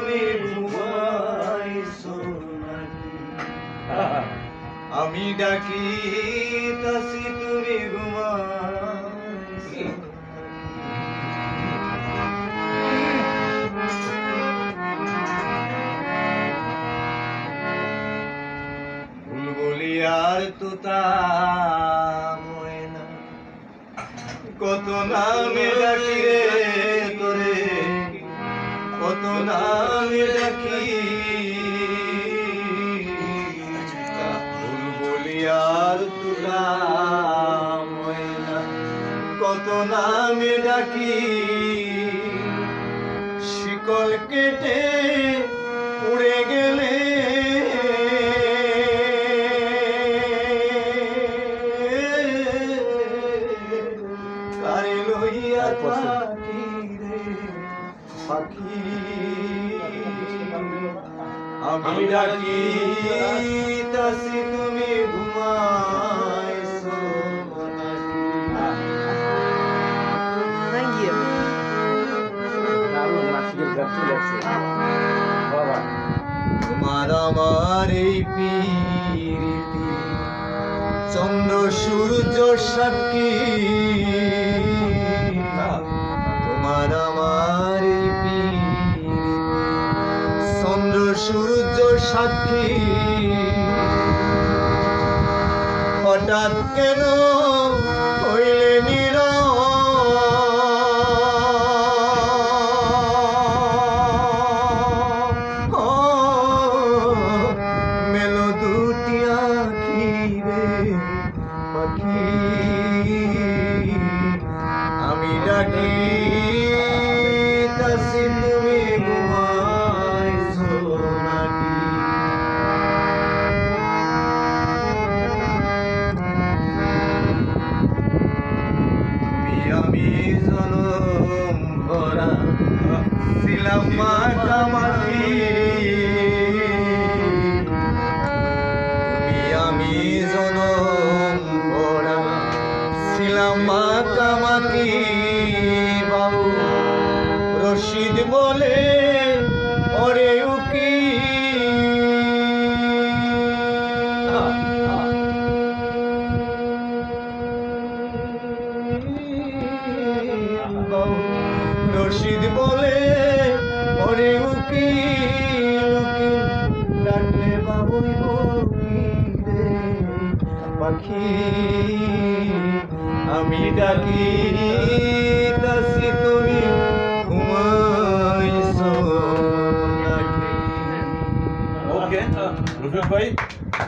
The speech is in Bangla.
তুমি ঘুমাইছো নাকি? আমি ডাকিতাছি তুমি ঘুমাইছো। বুলবুলি আর তোতা ময়না কত নামে ডাকি রে তোরে, কত নামে ডাকি। বুলবুলি আর তোতা ময়না কত নামে ডাকি। শিকল কেটে উড়ে গেলে কারে লইয়া থাকি রে পাখি। আমি ডাকিতাছি তুমি ঘুমাইছো নাকি? তোমার আমার এই প্রীতি চন্দ্র সূর্য সাক্ষী। তোমার আমার এই প্রীতি চন্দ্র সূর্য সাক্ষী। হঠাৎ কেন হইলে নীরব? মেলো দুটি আঁখি রে পাখি। আমি ডাকিতাছি তুমি ঘুমাইছো নাকি? আমি জনম ভরা ছিলাম মাখামাখি। আমি জনম ভরা ছিলাম মাখামাখি। বাবু রশিদ বলে ওরে উকি, রশিদ বলে ওরে উকিল উকিল ডাকলে বাবুই উকিল রে পাখি। আমি ডাকিতাছি তুমি ঘুমাইছো নাকি? ওকে রফিক ভাই।